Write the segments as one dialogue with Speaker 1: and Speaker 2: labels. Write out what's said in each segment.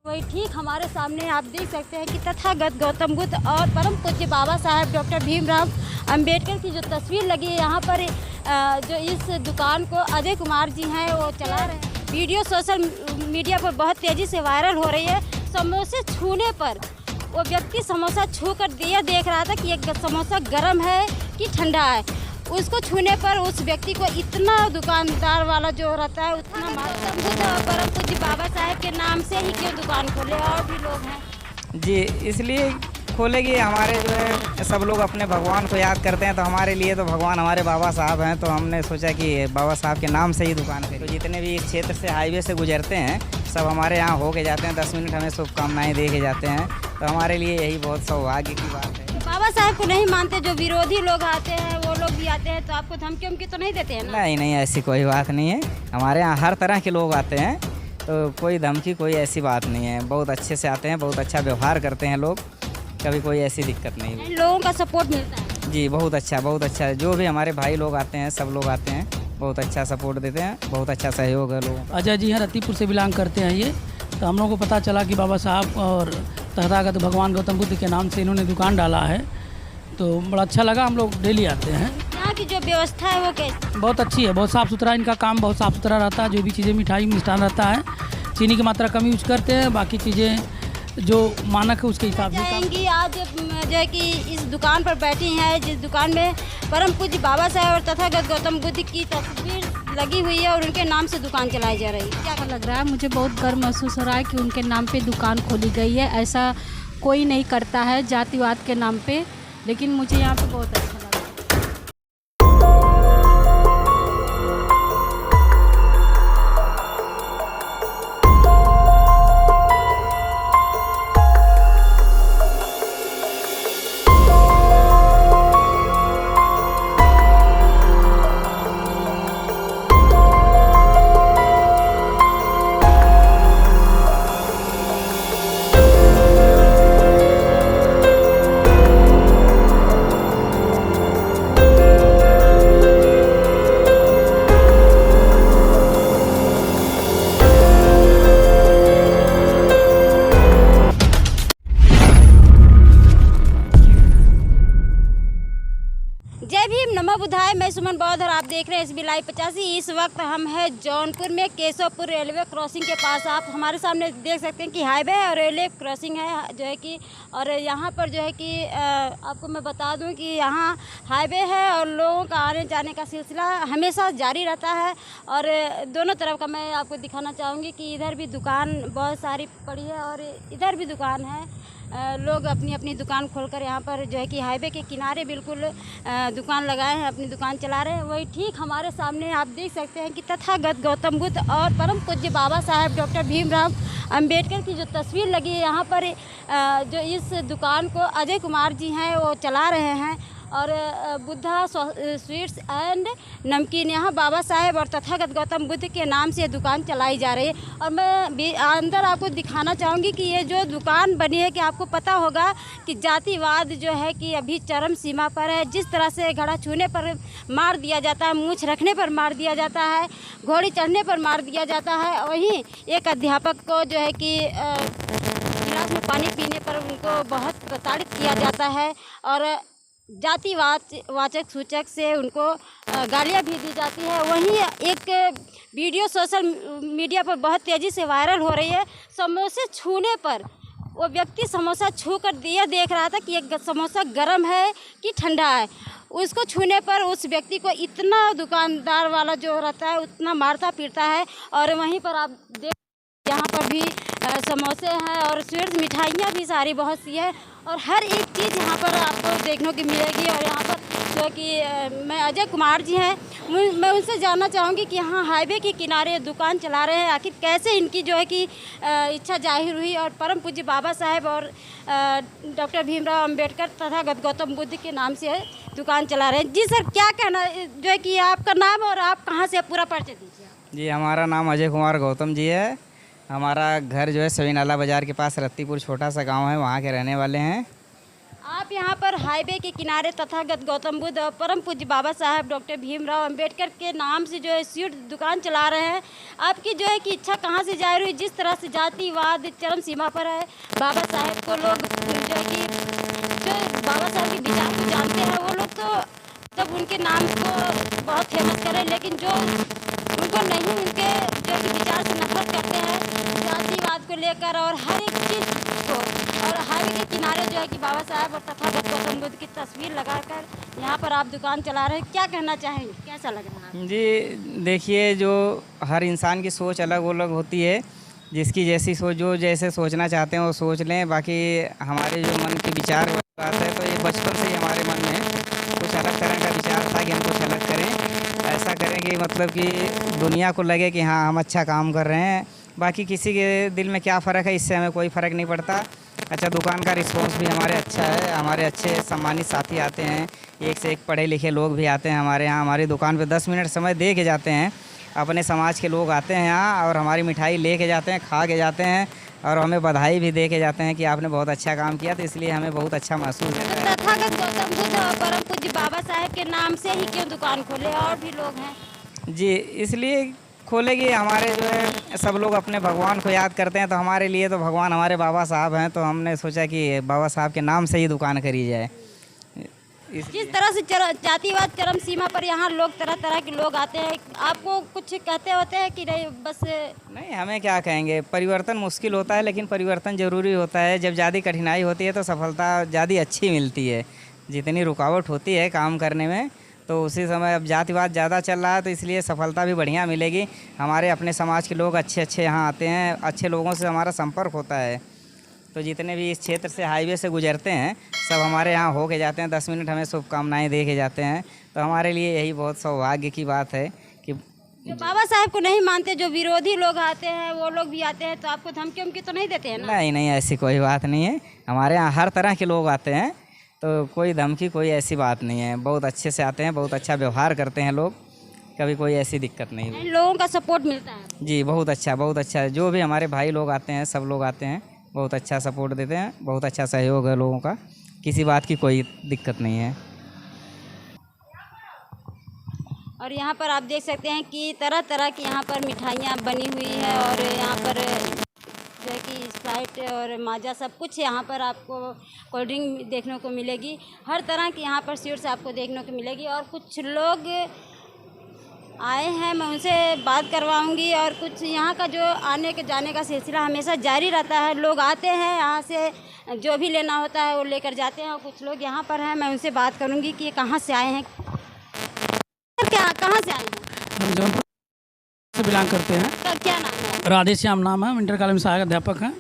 Speaker 1: वही ठीक हमारे सामने आप देख सकते हैं कि तथागत गौतम बुद्ध और परम पूज्य बाबा साहेब डॉक्टर भीमराव अंबेडकर की जो तस्वीर लगी है यहाँ पर, जो इस दुकान को अजय कुमार जी हैं वो चला रहे हैं। वीडियो सोशल मीडिया पर बहुत तेज़ी से वायरल हो रही है। समोसे छूने पर वो व्यक्ति समोसा छू कर दिया देख रहा था कि ये समोसा गर्म है कि ठंडा है। उसको छूने पर उस व्यक्ति को इतना दुकानदार वाला जो रहता है उतना गौतम बुद्ध और परम पूज्य बाबा साहेब के नाम से ही क्यों दुकान खोले, और भी लोग हैं
Speaker 2: जी, इसलिए खोलेंगे। हमारे जो है सब लोग अपने भगवान को याद करते हैं, तो हमारे लिए तो भगवान हमारे बाबा साहब हैं। तो हमने सोचा कि बाबा साहब के नाम से ही दुकान करें। तो जितने भी इस क्षेत्र से हाईवे से गुजरते हैं सब हमारे यहाँ हो के जाते हैं। 10 मिनट हमें शुभकामनाएँ दे के जाते हैं। तो हमारे लिए यही बहुत सौभाग्य की बात है।
Speaker 1: बाबा साहब को नहीं मानते, जो विरोधी लोग आते हैं वो लोग भी आते हैं, तो आपको धमकी उमकी तो नहीं देते हैं ना?
Speaker 2: नहीं, ऐसी कोई बात नहीं है। हमारे यहाँ हर तरह के लोग आते हैं, तो कोई धमकी कोई ऐसी बात नहीं है। बहुत अच्छे से आते हैं, बहुत अच्छा व्यवहार करते हैं लोग, कभी कोई ऐसी दिक्कत नहीं है।
Speaker 1: लोगों का सपोर्ट मिलता है
Speaker 2: जी, बहुत अच्छा। जो भी हमारे भाई लोग आते हैं सब लोग आते हैं, बहुत अच्छा सपोर्ट देते हैं, बहुत अच्छा सहयोग है लोगों का।
Speaker 3: अजय जी हैं, रत्तीपुर से बिलोंग करते हैं ये। तो हम लोगों को पता चला कि बाबा साहब और तथागत भगवान गौतम बुद्ध के नाम से इन्होंने दुकान डाला है, तो बड़ा अच्छा लगा। हम लोग डेली आते हैं।
Speaker 1: यहाँ की जो व्यवस्था है वो कैसी?
Speaker 3: बहुत अच्छी है, बहुत साफ़ सुथरा इनका काम, बहुत साफ़ सुथरा रहता है। जो भी चीज़ें मिठाई मिष्ठान रहता है, चीनी की मात्रा कम यूज करते हैं, बाकी चीज़ें जो मानक है उसके हिसाब से
Speaker 1: जाएंगी। आज जो है कि इस दुकान पर बैठी हैं, जिस दुकान में परम पूज्य बाबा साहेब और तथागत गौतम बुद्ध की तस्वीर लगी हुई है और उनके नाम से दुकान चलाई जा रही है।
Speaker 4: क्या लग रहा है? मुझे बहुत गर्व महसूस हो रहा है कि उनके नाम पे दुकान खोली गई है। ऐसा कोई नहीं करता है जातिवाद के नाम पे, लेकिन मुझे यहाँ पे बहुत अच्छा लगा।
Speaker 1: जय भीम, नमो बुद्धाय। मैं सुमन बौद्ध और आप देख रहे हैं SB Live 85। इस वक्त हम हैं जौनपुर में केशवपुर रेलवे क्रॉसिंग के पास। आप हमारे सामने देख सकते हैं कि हाईवे और रेलवे क्रॉसिंग है जो है कि, और यहाँ पर जो है कि आपको मैं बता दूं कि यहाँ हाईवे है और लोगों का आने जाने का सिलसिला हमेशा जारी रहता है। और दोनों तरफ का मैं आपको दिखाना चाहूँगी कि इधर भी दुकान बहुत सारी पड़ी है और इधर भी दुकान है। लोग अपनी अपनी दुकान खोलकर यहाँ पर जो है कि हाईवे के किनारे बिल्कुल दुकान लगाए हैं, अपनी दुकान चला रहे हैं। वही ठीक हमारे सामने आप देख सकते हैं कि तथागत गौतम बुद्ध और परम पूज्य बाबा साहेब डॉक्टर भीमराव अंबेडकर की जो तस्वीर लगी है यहाँ पर, जो इस दुकान को अजय कुमार जी हैं वो चला रहे हैं। और बुद्धा स्वीट्स एंड नमकीन, यहाँ बाबा साहेब और तथागत गौतम बुद्ध के नाम से दुकान चलाई जा रही है। और मैं अंदर आपको दिखाना चाहूँगी कि ये जो दुकान बनी है, कि आपको पता होगा कि जातिवाद जो है कि अभी चरम सीमा पर है। जिस तरह से घड़ा छूने पर मार दिया जाता है, मूँछ रखने पर मार दिया जाता है, घोड़ी चढ़ने पर मार दिया जाता है, वहीं एक अध्यापक को जो है कि गिलास में पानी पीने पर उनको बहुत प्रताड़ित किया जाता है और जातिवाचक सूचक से उनको गालियाँ भी दी जाती है। वहीं एक वीडियो सोशल मीडिया पर बहुत तेज़ी से वायरल हो रही है। समोसे छूने पर वो व्यक्ति समोसा छू कर दिया देख रहा था कि ये समोसा गर्म है कि ठंडा है। उसको छूने पर उस व्यक्ति को इतना दुकानदार वाला जो रहता है उतना मारता पीटता है। और वहीं पर आप देख यहाँ पर भी समोसे हैं और स्वीट्स मिठाइयाँ भी सारी बहुत सी है और हर एक चीज़ यहाँ पर आपको देखने को मिलेगी। और यहाँ पर जो कि मैं अजय कुमार जी हैं, मैं उनसे जानना चाहूँगी कि यहाँ हाईवे के किनारे दुकान चला रहे हैं, आखिर कैसे इनकी जो है कि इच्छा जाहिर हुई और परम पूज्य बाबा साहेब और डॉक्टर भीमराव अंबेडकर तथा गौतम बुद्ध के नाम से दुकान चला रहे हैं। जी सर, क्या कहना जो है कि आपका नाम और आप कहाँ से पूरा परिचय दीजिए।
Speaker 2: जी, हमारा नाम अजय कुमार गौतम जी है। हमारा घर जो है सभी नाला बाज़ार के पास रत्तीपुर छोटा सा गांव है, वहाँ के रहने वाले हैं।
Speaker 1: आप यहाँ पर हाईवे के किनारे तथागत गौतम बुद्ध और परम पूज्य बाबा साहेब डॉक्टर भीमराव अंबेडकर के नाम से जो है स्वीट दुकान चला रहे हैं। आपकी जो है कि इच्छा कहाँ से जाहिर हुई? जिस तरह से जातिवाद चरम सीमा पर है, बाबा साहेब को लोग जो है कि जो बाबा साहब के विचार को जानते हैं वो लोग तो तब उनके नाम को बहुत फेमस करें, लेकिन जो उनको नहीं, उनके जो कि विचार से नफरत करते हैं जातिवाद को लेकर और हर एक चीज़ को, और हाईवे के किनारे जो है कि बाबा साहब और तथागत गौतम बुद्ध की तस्वीर लगाकर यहाँ पर आप दुकान चला रहे हैं, क्या कहना चाहेंगे? कैसा लग रहा है?
Speaker 2: जी देखिए, जो हर इंसान की सोच अलग अलग होती है, जिसकी जैसी सोच, जो जैसे सोचना चाहते हैं वो सोच लें। बाकी हमारे जो मन के विचार बात है, तो ये बचपन से ही हमारे मन में कुछ अलग तरह का विचार था कि हम कुछ अलग करें, ऐसा करें कि मतलब कि दुनिया को लगे कि हाँ हम अच्छा काम कर रहे हैं। बाकी किसी के दिल में क्या फ़र्क है, इससे हमें कोई फ़र्क नहीं पड़ता। अच्छा, दुकान का रिस्पॉन्स भी हमारे अच्छा है, हमारे अच्छे सम्मानित साथी आते हैं, एक से एक पढ़े लिखे लोग भी आते हैं हमारे यहाँ। हमारी दुकान पे 10 मिनट समय दे के जाते हैं, अपने समाज के लोग आते हैं यहाँ और हमारी मिठाई ले के जाते हैं, खा के जाते हैं और हमें बधाई भी दे के जाते हैं कि आपने बहुत अच्छा काम किया। तो इसलिए हमें बहुत अच्छा महसूस होता है।
Speaker 1: तथागत गौतम बुद्ध और परम पूज्य बाबा साहेब के नाम से ही क्यों दुकान खोले? और भी लोग हैं
Speaker 2: जी, इसलिए खोले कि हमारे जो है सब लोग अपने भगवान को याद करते हैं, तो हमारे लिए तो भगवान हमारे बाबा साहब हैं, तो हमने सोचा कि बाबा साहब के नाम से ही दुकान करी जाए।
Speaker 1: जिस तरह से जातिवाद चरम सीमा पर यहाँ लोग तरह तरह के लोग आते हैं, आपको कुछ कहते होते हैं कि नहीं? बस
Speaker 2: नहीं, हमें क्या कहेंगे, परिवर्तन मुश्किल होता है लेकिन परिवर्तन ज़रूरी होता है। जब ज़्यादा कठिनाई होती है तो सफलता ज़्यादा अच्छी मिलती है। जितनी रुकावट होती है काम करने में, तो उसी समय अब जातिवाद ज़्यादा चल रहा है, तो इसलिए सफलता भी बढ़िया मिलेगी। हमारे अपने समाज के लोग अच्छे अच्छे यहाँ आते हैं, अच्छे लोगों से हमारा संपर्क होता है। तो जितने भी इस क्षेत्र से हाईवे से गुजरते हैं सब हमारे यहाँ हो के जाते हैं, 10 मिनट हमें शुभकामनाएं दे के जाते हैं। तो हमारे लिए यही बहुत सौभाग्य की बात है कि
Speaker 1: जो बाबा साहब को नहीं मानते, जो विरोधी लोग आते हैं, वो लोग भी आते हैं, तो आपको धमकी उमकी तो नहीं देते हैं ना?
Speaker 2: नहीं नहीं, ऐसी कोई बात नहीं है। हमारे यहाँ हर तरह के लोग आते हैं, तो कोई धमकी कोई ऐसी बात नहीं है। बहुत अच्छे से आते हैं, बहुत अच्छा व्यवहार करते हैं लोग, कभी कोई ऐसी दिक्कत नहीं हुई।
Speaker 1: लोगों का सपोर्ट मिलता है
Speaker 2: जी, बहुत अच्छा बहुत अच्छा। जो भी हमारे भाई लोग आते हैं, सब लोग आते हैं, बहुत अच्छा सपोर्ट देते हैं, बहुत अच्छा सहयोग है लोगों का, किसी बात की कोई दिक्कत नहीं है।
Speaker 1: और यहाँ पर आप देख सकते हैं कि तरह तरह की यहाँ पर मिठाइयाँ बनी हुई है, और यहाँ पर जो है कि स्प्राइट और माजा सब कुछ यहाँ पर आपको कोल्ड ड्रिंक देखने को मिलेगी। हर तरह की यहाँ पर स्वीट्स आपको देखने को मिलेगी। और कुछ लोग आए हैं, मैं उनसे बात करवाऊंगी। और कुछ यहाँ का जो आने के जाने का सिलसिला हमेशा जारी रहता है। लोग आते हैं, यहाँ से जो भी लेना होता है वो लेकर जाते हैं। और कुछ लोग यहाँ पर हैं, मैं उनसे बात करूंगी कि कहाँ से आए हैं, क्या कहाँ से आए हैं?
Speaker 3: हम जौनपुर से बिलोंग करते हैं।
Speaker 1: क्या नाम है?
Speaker 3: राधे श्याम नाम है, हम इंटर कॉलेज में सहायक अध्यापक हैं।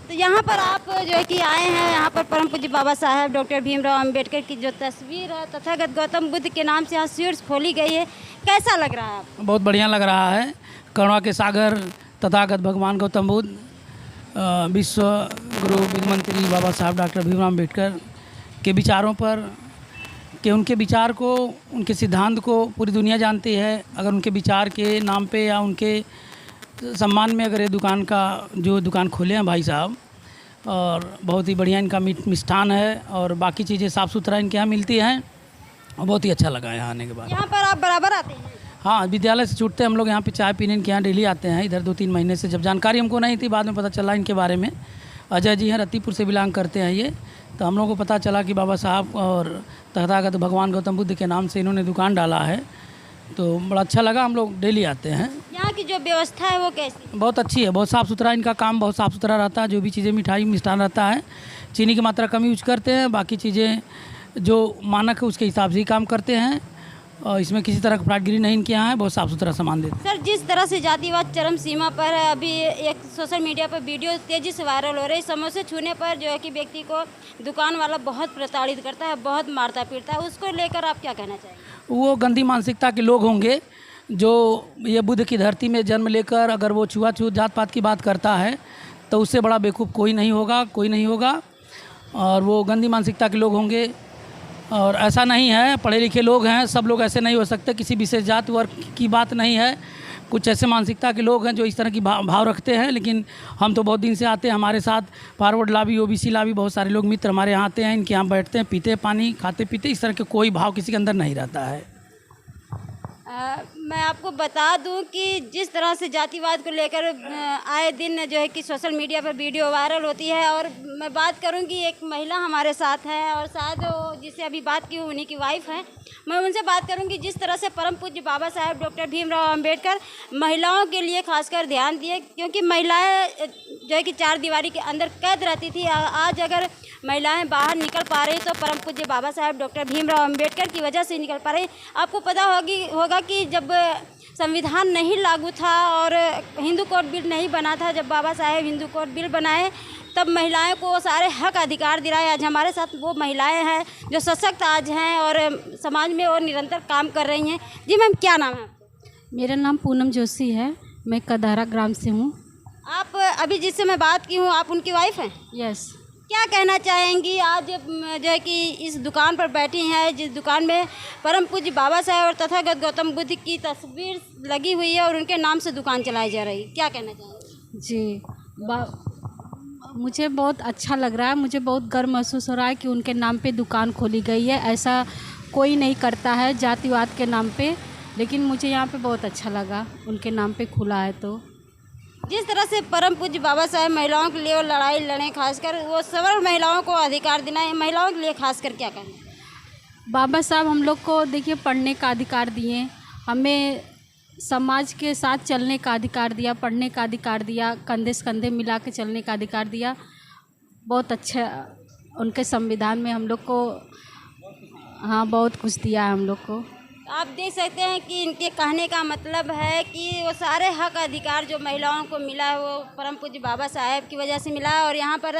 Speaker 1: तो यहाँ पर आप जो है कि आए हैं, यहाँ पर परम पूज्य बाबा साहेब डॉक्टर भीमराव अंबेडकर की जो तस्वीर है, तथागत गौतम बुद्ध के नाम से यहाँ स्वीट्स खोली गई है, कैसा लग रहा है आपको?
Speaker 3: बहुत बढ़िया लग रहा है। करुणा के सागर तथागत भगवान गौतम बुद्ध, विश्व गुरु विधि मंत्री बाबा साहब डॉक्टर भीमराव अंबेडकर के विचारों पर, कि उनके विचार को, उनके सिद्धांत को पूरी दुनिया जानती है। अगर उनके विचार के नाम पे या उनके सम्मान में अगर ये दुकान का जो दुकान खोले हैं भाई साहब, और बहुत ही बढ़िया इनका मिष्ठान है और बाकी चीज़ें साफ़ सुथरा इनके यहाँ मिलती हैं, और बहुत ही अच्छा लगा यहाँ आने के बाद।
Speaker 1: यहाँ पर आप बराबर आते हैं?
Speaker 3: हाँ, विद्यालय से छूटते हम लोग यहाँ पे चाय पीने इनके यहाँ डेली आते हैं। इधर 2-3 महीने से, जब जानकारी हमको नहीं थी, बाद में पता चला इनके बारे में। अजय जी हैं, रत्तीपुर से बिलोंग करते हैं ये, तो हम लोगों को पता चला कि बाबा साहब और तथागत भगवान गौतम बुद्ध के नाम से इन्होंने दुकान डाला है, तो बड़ा अच्छा लगा। हम लोग डेली आते हैं।
Speaker 1: यहाँ की जो व्यवस्था है वो कैसी?
Speaker 3: बहुत अच्छी है, बहुत साफ़ सुथरा इनका काम, बहुत साफ़ सुथरा रहता है। जो भी चीज़ें मिठाई मिष्ठान रहता है, चीनी की मात्रा कम यूज करते हैं, बाकी चीज़ें जो मानक है उसके हिसाब से ही काम करते हैं। और इसमें किसी तरह का फ्रॉडगिरी नहीं इनके यहाँ है, बहुत साफ़ सुथरा सामान देते हैं।
Speaker 1: सर, जिस तरह से जातिवाद चरम सीमा पर है, अभी एक सोशल मीडिया पर वीडियो तेज़ी से वायरल हो रही है, समोसे छूने पर जो है कि व्यक्ति को दुकान वाला बहुत प्रताड़ित करता है, बहुत मारता पीटता है, उसको लेकर आप क्या कहना चाहेंगे?
Speaker 3: वो गंदी मानसिकता के लोग होंगे जो ये बुद्ध की धरती में जन्म लेकर अगर वो छुआछूत जात पात की बात करता है, तो उससे बड़ा बेवकूफ़ कोई नहीं होगा, कोई नहीं होगा। और वो गंदी मानसिकता के लोग होंगे, और ऐसा नहीं है, पढ़े लिखे लोग हैं, सब लोग ऐसे नहीं हो सकते। किसी विशेष जात वर्ग की बात नहीं है, कुछ ऐसे मानसिकता के लोग हैं जो इस तरह की भाव रखते हैं, लेकिन हम तो बहुत दिन से आते हैं। हमारे साथ फॉरवर्ड लॉबी, ओबीसी लॉबी, बहुत सारे लोग मित्र हमारे यहाँ आते हैं, इनके यहाँ बैठते हैं, पीते हैं पानी, खाते पीते, इस तरह के कोई भाव किसी के अंदर नहीं रहता है।
Speaker 1: मैं आपको बता दूं कि जिस तरह से जातिवाद को लेकर आए दिन जो है कि सोशल मीडिया पर वीडियो वायरल होती है, और मैं बात करूंगी, एक महिला हमारे साथ है और शायद वो जिससे अभी बात की हूँ उन्हीं की वाइफ है। मैं उनसे बात करूंगी जिस तरह से परम पूज्य बाबा साहेब डॉक्टर भीमराव अंबेडकर महिलाओं के लिए खासकर ध्यान दिए, क्योंकि महिलाएं जो है कि चार दीवारी के अंदर कैद रहती थी। आज अगर महिलाएं बाहर निकल पा रही तो परम पूज्य बाबा साहेब डॉक्टर भीमराव अंबेडकर की वजह से निकल पा रही। आपको पता होगा कि जब संविधान नहीं लागू था और हिंदू कोड बिल नहीं बना था, जब बाबा साहेब हिंदू कोड बिल बनाए तब महिलाएं को सारे हक अधिकार दिलाए। आज हमारे साथ वो महिलाएं हैं जो सशक्त आज हैं और समाज में और निरंतर काम कर रही हैं। जी मैम, क्या नाम है आपका?
Speaker 4: मेरा नाम पूनम जोशी है, मैं कदारा ग्राम से हूँ।
Speaker 1: आप अभी जिससे मैं बात की हूँ, आप उनकी वाइफ हैं?
Speaker 4: यस।
Speaker 1: क्या कहना चाहेंगी आज जो है कि इस दुकान पर बैठी हैं, जिस दुकान में परम पूज्य बाबा साहेब और तथागत गौतम बुद्ध की तस्वीर लगी हुई है और उनके नाम से दुकान चलाई जा रही है, क्या कहना चाहेंगी?
Speaker 4: जी, मुझे बहुत अच्छा लग रहा है, मुझे बहुत गर्व महसूस हो रहा है कि उनके नाम पे दुकान खोली गई है। ऐसा कोई नहीं करता है जातिवाद के नाम पे, लेकिन मुझे यहाँ पे बहुत अच्छा लगा उनके नाम पे खुला है। तो
Speaker 1: जिस तरह से परम पूज्य बाबा साहेब महिलाओं के लिए वो लड़ाई लड़े, खासकर वो सवर्ण महिलाओं को अधिकार दिलाएं, महिलाओं के लिए खासकर क्या कहना है?
Speaker 4: बाबा साहब हम लोग को देखिए पढ़ने का अधिकार दिए, हमें समाज के साथ चलने का अधिकार दिया, पढ़ने का अधिकार दिया, कंधे से कंधे मिला के चलने का अधिकार दिया। बहुत अच्छा उनके संविधान में हम लोग को हाँ बहुत कुछ दिया है हम लोग को।
Speaker 1: आप देख सकते हैं कि इनके कहने का मतलब है कि वो सारे हक अधिकार जो महिलाओं को मिला है वो परम पूज्य बाबा साहेब की वजह से मिला है। और यहाँ पर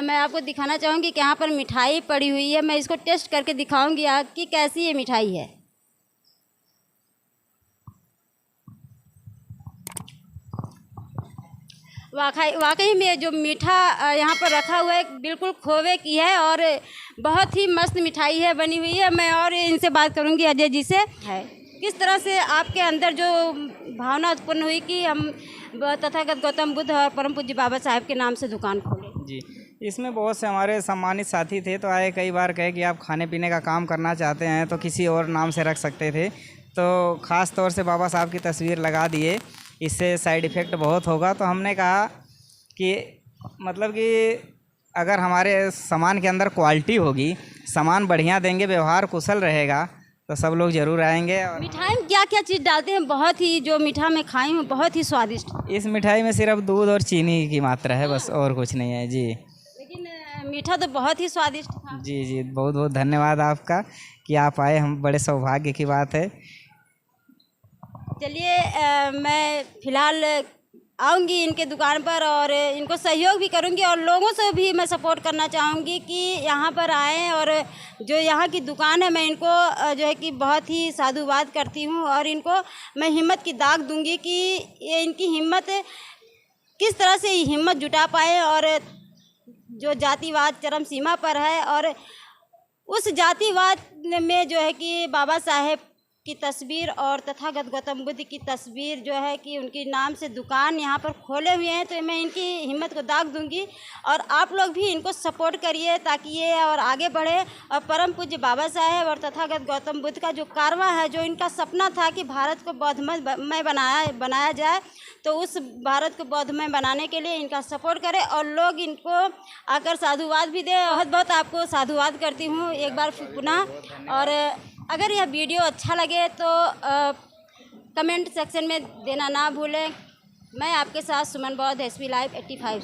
Speaker 1: मैं आपको दिखाना चाहूँगी कि यहाँ पर मिठाई पड़ी हुई है, मैं इसको टेस्ट करके दिखाऊँगी आपकी कैसी ये मिठाई है। वाकई में जो मीठा यहाँ पर रखा हुआ है बिल्कुल खोवे की है और बहुत ही मस्त मिठाई है बनी हुई है। मैं और इनसे बात करूँगी अजय जी से, है किस तरह से आपके अंदर जो भावना उत्पन्न हुई कि हम तथागत गौतम बुद्ध और परम पूज्य बाबा साहेब के नाम से दुकान खोले?
Speaker 2: जी, इसमें बहुत से हमारे सम्मानित साथी थे तो आए, कई बार कहे कि आप खाने पीने का काम करना चाहते हैं तो किसी और नाम से रख सकते थे, तो ख़ास तौर से बाबा साहब की तस्वीर लगा दिए, इससे साइड इफ़ेक्ट बहुत होगा। तो हमने कहा कि मतलब कि अगर हमारे सामान के अंदर क्वालिटी होगी, सामान बढ़िया देंगे, व्यवहार कुशल रहेगा तो सब लोग ज़रूर आएंगे। और
Speaker 1: मिठाई में क्या क्या चीज़ डालते हैं? बहुत ही जो मीठा मैं खाई हूँ बहुत ही स्वादिष्ट।
Speaker 2: इस मिठाई में सिर्फ दूध और चीनी की मात्रा है, बस और कुछ नहीं है जी।
Speaker 1: लेकिन मीठा तो बहुत ही स्वादिष्ट था।
Speaker 2: जी जी, बहुत बहुत धन्यवाद आपका कि आप आए, हम बड़े सौभाग्य की बात है।
Speaker 1: चलिए मैं फ़िलहाल आऊँगी इनके दुकान पर और इनको सहयोग भी करूँगी और लोगों से भी मैं सपोर्ट करना चाहूँगी कि यहाँ पर आएँ और जो यहाँ की दुकान है मैं इनको जो है कि बहुत ही साधुवाद करती हूँ और इनको मैं हिम्मत की दाग दूँगी कि ये इनकी हिम्मत किस तरह से हिम्मत जुटा पाए और जो जातिवाद चरम सीमा पर है और उस जातिवाद में जो है कि बाबा साहेब की तस्वीर और तथागत गौतम बुद्ध की तस्वीर जो है कि उनके नाम से दुकान यहाँ पर खोले हुए हैं, तो मैं इनकी हिम्मत को दाग दूंगी और आप लोग भी इनको सपोर्ट करिए ताकि ये और आगे बढ़े और परम पूज्य बाबा साहेब और तथागत गौतम बुद्ध का जो कारवां है, जो इनका सपना था कि भारत को बौद्धमय बनाया जाए, तो उस भारत को बौद्धमय बनाने के लिए इनका सपोर्ट करें और लोग इनको आकर साधुवाद भी दें। बहुत बहुत आपको साधुवाद करती हूँ एक बार पुनः। और अगर यह वीडियो अच्छा लगे तो कमेंट सेक्शन में देना ना भूलें। मैं आपके साथ सुमन बौद्ध, एसबी लाइव 85 से।